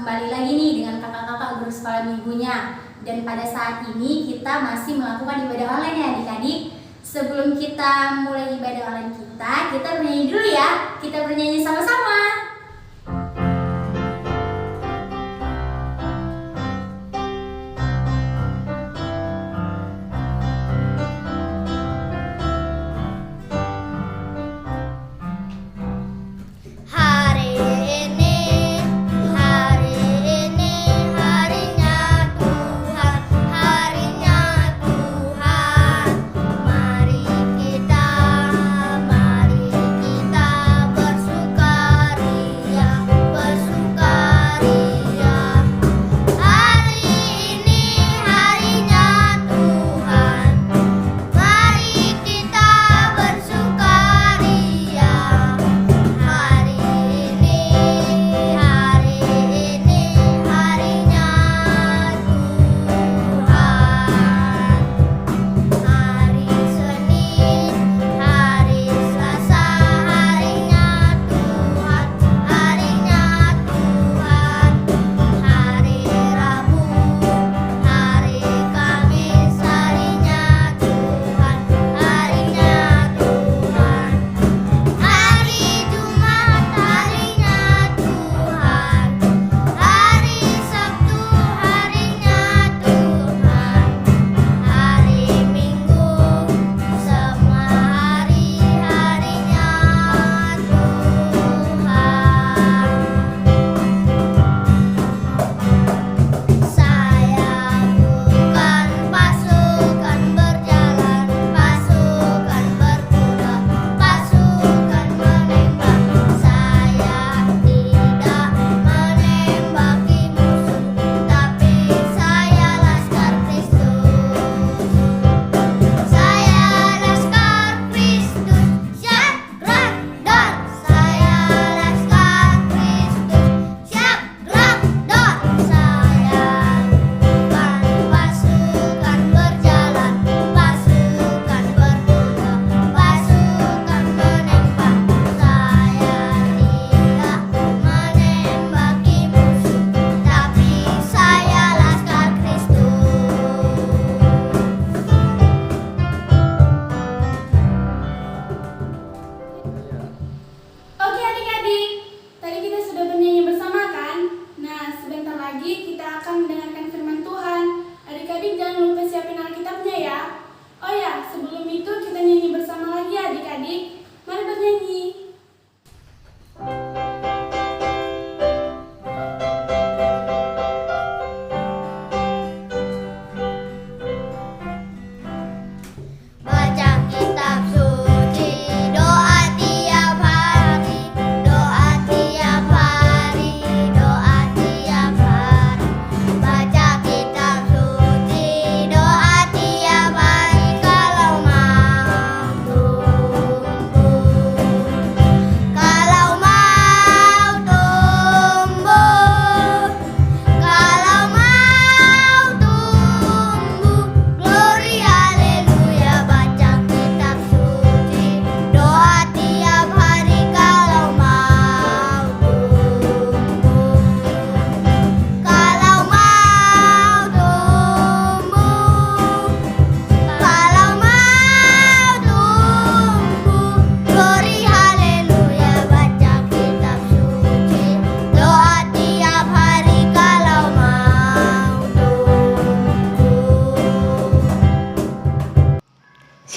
kembali lagi nih dengan kakak-kakak guru sekolah minggunya. Dan pada saat ini kita masih melakukan ibadah online ya adik-adik. Sebelum kita mulai ibadah online kita bernyanyi dulu ya. Kita bernyanyi sama-sama.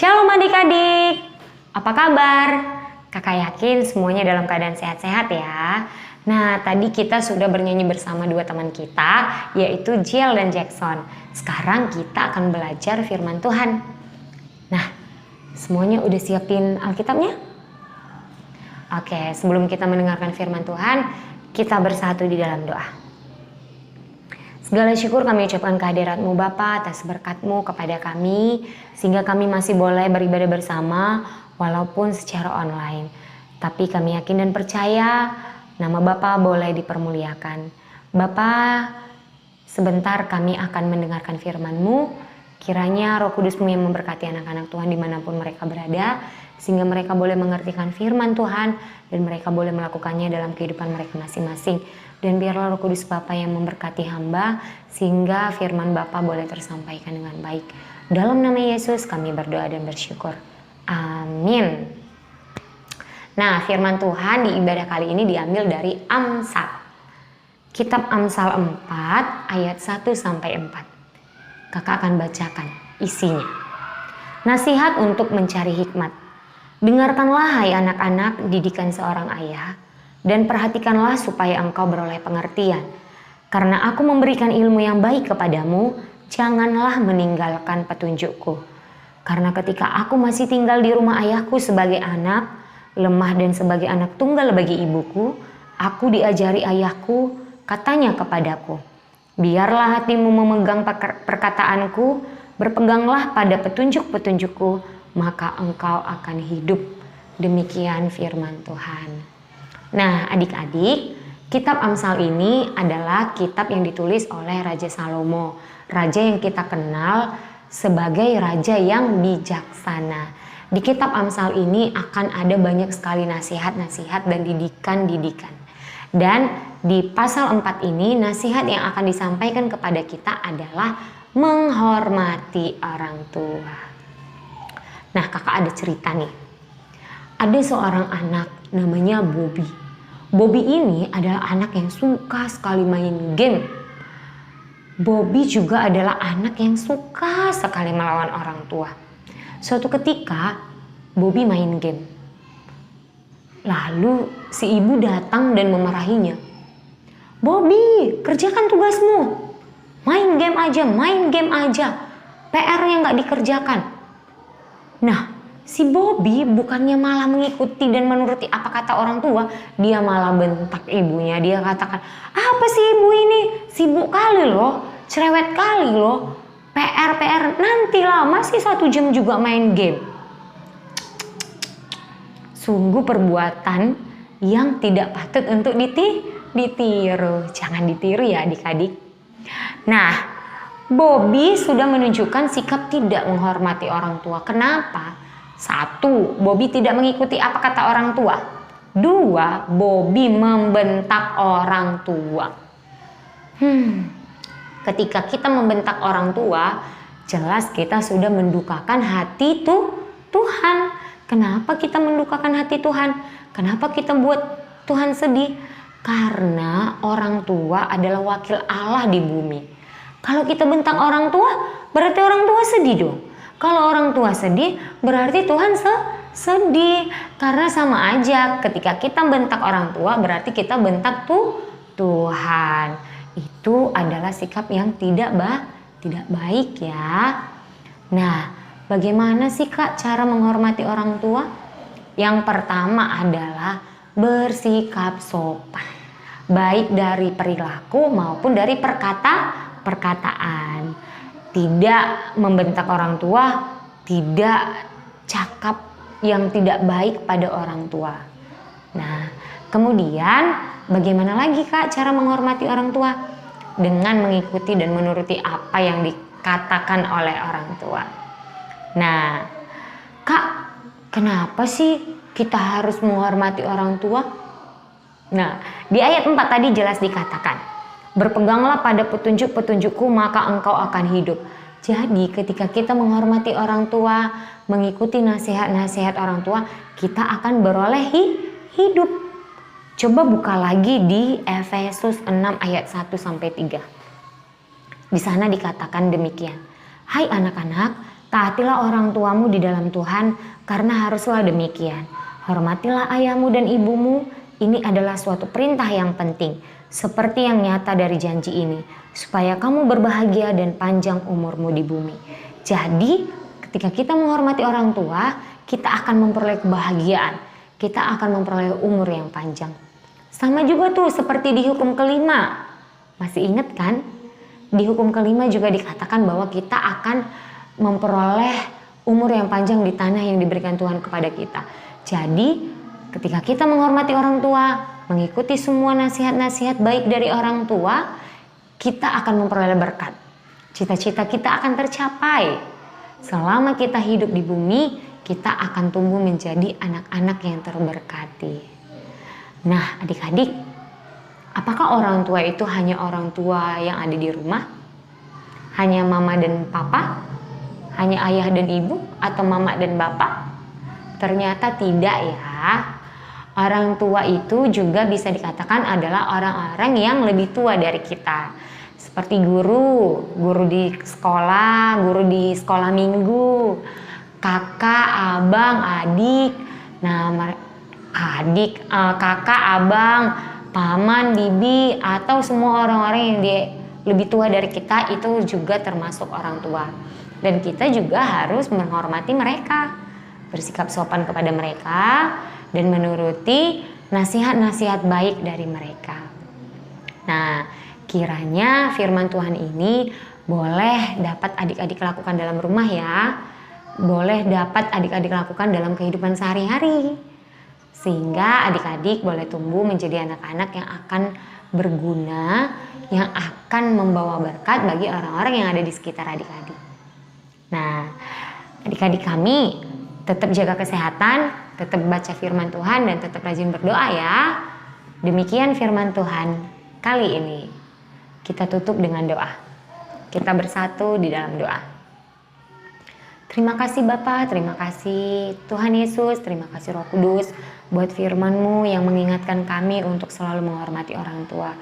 Shalom adik-adik, apa kabar? Kakak yakin semuanya dalam keadaan sehat-sehat ya. Nah, tadi kita sudah bernyanyi bersama dua teman kita, yaitu Jiel dan Jackson. Sekarang kita akan belajar firman Tuhan. Nah, semuanya udah siapin Alkitabnya? Oke, sebelum kita mendengarkan firman Tuhan, kita bersatu di dalam doa. Segala syukur kami ucapkan kehadirat-Mu Bapa atas berkat-Mu kepada kami, sehingga kami masih boleh beribadah bersama walaupun secara online. Tapi kami yakin dan percaya nama Bapa boleh dipermuliakan. Bapa, sebentar kami akan mendengarkan firman-Mu. Kiranya Roh Kudus-Mu yang memberkati anak-anak Tuhan dimanapun mereka berada, sehingga mereka boleh mengertikan firman Tuhan dan mereka boleh melakukannya dalam kehidupan mereka masing-masing. Dan biarlah Roh Kudus Bapa yang memberkati hamba sehingga firman Bapa boleh tersampaikan dengan baik. Dalam nama Yesus kami berdoa dan bersyukur. Amin. Nah, firman Tuhan di ibadah kali ini diambil dari Amsal. Kitab Amsal 4 ayat 1-4. Kakak akan bacakan isinya. Nasihat untuk mencari hikmat. Dengarkanlah hai anak-anak didikan seorang ayah, dan perhatikanlah supaya engkau beroleh pengertian. Karena aku memberikan ilmu yang baik kepadamu, janganlah meninggalkan petunjukku. Karena ketika aku masih tinggal di rumah ayahku sebagai anak, lemah dan sebagai anak tunggal bagi ibuku, aku diajari ayahku, katanya kepadaku, biarlah hatimu memegang perkataanku, berpeganglah pada petunjuk-petunjukku, maka engkau akan hidup. Demikian firman Tuhan. Nah, adik-adik, kitab Amsal ini adalah kitab yang ditulis oleh Raja Salomo, raja yang kita kenal sebagai raja yang bijaksana. Di kitab Amsal ini akan ada banyak sekali nasihat-nasihat dan didikan-didikan. Dan di pasal 4 ini nasihat yang akan disampaikan kepada kita adalah menghormati orang tua. Nah, kakak ada cerita nih. Ada seorang anak namanya Bobby. Bobby ini adalah anak yang suka sekali main game. Bobby juga adalah anak yang suka sekali melawan orang tua. Suatu ketika Bobby main game. Lalu si ibu datang dan memarahinya. Bobby, kerjakan tugasmu. Main game aja. PR yang gak dikerjakan. Nah, si Bobby bukannya malah mengikuti dan menuruti apa kata orang tua, dia malah bentak ibunya. Dia katakan, apa sih ibu ini? Sibuk kali loh, cerewet kali loh. PR, nantilah, masih 1 jam juga main game. Sungguh perbuatan yang tidak patut untuk ditiru. Jangan ditiru ya adik-adik. Nah, Bobby sudah menunjukkan sikap tidak menghormati orang tua. Kenapa? 1, Bobby tidak mengikuti apa kata orang tua. 2, Bobby membentak orang tua. Ketika kita membentak orang tua, jelas kita sudah mendukakan hati Tuhan. Kenapa kita mendukakan hati Tuhan? Kenapa kita buat Tuhan sedih? Karena orang tua adalah wakil Allah di bumi. Kalau kita bentak orang tua, berarti orang tua sedih dong. Kalau orang tua sedih, berarti Tuhan sedih. Karena sama aja, ketika kita bentak orang tua, berarti kita bentak Tuhan. Itu adalah sikap yang tidak baik ya. Nah, bagaimana sih Kak cara menghormati orang tua? Yang pertama adalah bersikap sopan. Baik dari perilaku maupun dari perkataan. Tidak membentak orang tua, tidak cakap yang tidak baik pada orang tua. Nah, kemudian bagaimana lagi Kak cara menghormati orang tua? Dengan mengikuti dan menuruti apa yang dikatakan oleh orang tua. Nah, Kak, kenapa sih kita harus menghormati orang tua? Nah, di ayat 4 tadi jelas dikatakan, berpeganglah pada petunjuk-petunjukku maka engkau akan hidup. Jadi ketika kita menghormati orang tua, mengikuti nasihat-nasihat orang tua, kita akan beroleh hidup. Coba buka lagi di Efesus 6 ayat 1-3. Di sana dikatakan demikian. Hai anak-anak, taatilah orang tuamu di dalam Tuhan, karena haruslah demikian. Hormatilah ayahmu dan ibumu, ini adalah suatu perintah yang penting. Seperti yang nyata dari janji ini, supaya kamu berbahagia dan panjang umurmu di bumi. Jadi, ketika kita menghormati orang tua, kita akan memperoleh kebahagiaan. Kita akan memperoleh umur yang panjang. Sama juga tuh seperti di hukum kelima. Masih ingat kan? Di hukum kelima juga dikatakan bahwa kita akan memperoleh umur yang panjang di tanah yang diberikan Tuhan kepada kita. Jadi, ketika kita menghormati orang tua, mengikuti semua nasihat-nasihat baik dari orang tua, kita akan memperoleh berkat. Cita-cita kita akan tercapai. Selama kita hidup di bumi, kita akan tumbuh menjadi anak-anak yang terberkati. Nah, adik-adik, apakah orang tua itu hanya orang tua yang ada di rumah? Hanya mama dan papa? Hanya ayah dan ibu? Atau mama dan bapak? Ternyata tidak ya. Orang tua itu juga bisa dikatakan adalah orang-orang yang lebih tua dari kita. Seperti guru di sekolah minggu, kakak, abang, adik. Nah, kakak, abang, paman, bibi, atau semua orang-orang yang lebih tua dari kita itu juga termasuk orang tua. Dan kita juga harus menghormati mereka, bersikap sopan kepada mereka, dan menuruti nasihat-nasihat baik dari mereka. Nah, kiranya firman Tuhan ini boleh dapat adik-adik lakukan dalam rumah ya. Boleh dapat adik-adik lakukan dalam kehidupan sehari-hari. Sehingga adik-adik boleh tumbuh menjadi anak-anak yang akan berguna, yang akan membawa berkat bagi orang-orang yang ada di sekitar adik-adik. Nah, adik-adik kami tetap jaga kesehatan, tetap baca firman Tuhan, dan tetap rajin berdoa ya. Demikian firman Tuhan kali ini. Kita tutup dengan doa. Kita bersatu di dalam doa. Terima kasih Bapa, terima kasih Tuhan Yesus, terima kasih Roh Kudus buat firman-Mu yang mengingatkan kami untuk selalu menghormati orang tua.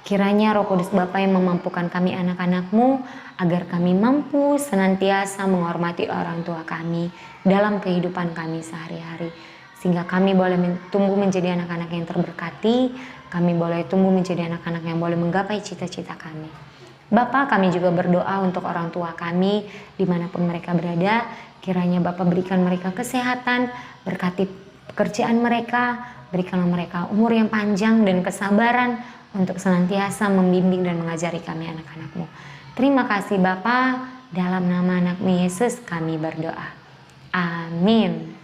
Kiranya Roh Kudus Bapa yang memampukan kami anak-anak-Mu agar kami mampu senantiasa menghormati orang tua kami dalam kehidupan kami sehari-hari. Sehingga kami boleh tumbuh menjadi anak-anak yang terberkati, kami boleh tumbuh menjadi anak-anak yang boleh menggapai cita-cita kami. Bapa, kami juga berdoa untuk orang tua kami dimanapun mereka berada. Kiranya Bapa berikan mereka kesehatan, berkati pekerjaan mereka, berikanlah mereka umur yang panjang dan kesabaran untuk senantiasa membimbing dan mengajari kami anak-anak-Mu. Terima kasih Bapa, dalam nama anak-Mu Yesus kami berdoa. Amin.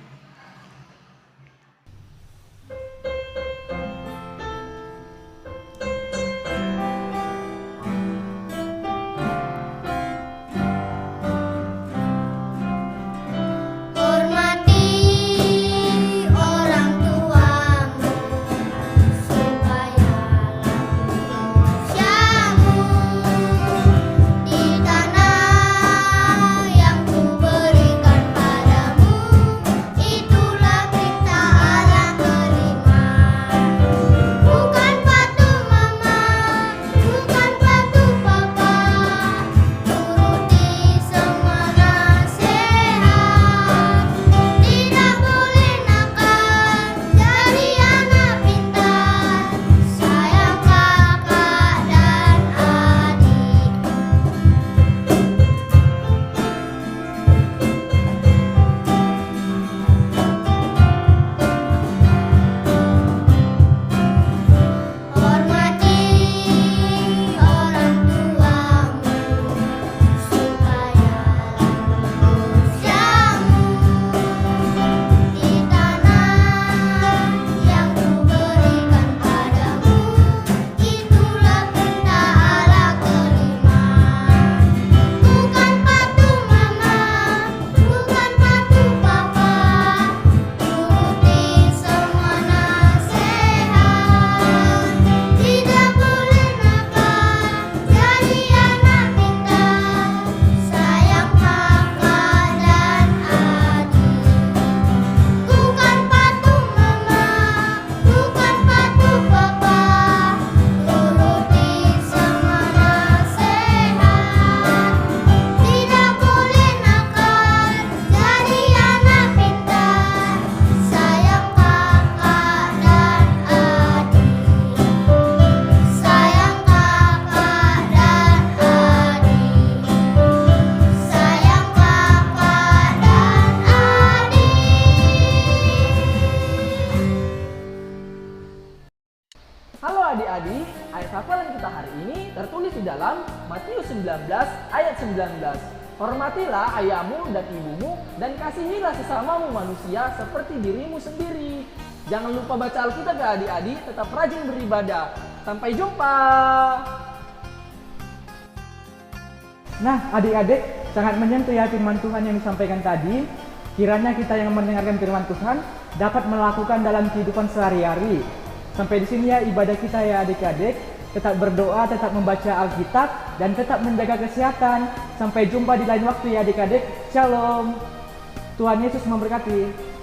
adik-adik, ayat hafalan kita hari ini tertulis di dalam Matius 19 ayat 19. Hormatilah ayahmu dan ibumu dan kasihilah sesamamu manusia seperti dirimu sendiri. Jangan lupa baca Alkitab ya adik-adik, tetap rajin beribadah. Sampai jumpa. Nah adik-adik, sangat menyentuh ya firman Tuhan yang disampaikan tadi. Kiranya kita yang mendengarkan firman Tuhan dapat melakukan dalam kehidupan sehari-hari. Sampai di sini ya ibadah kita ya adik-adik. Tetap berdoa, tetap membaca Alkitab, dan tetap menjaga kesehatan. Sampai jumpa di lain waktu ya adik-adik. Shalom. Tuhan Yesus memberkati.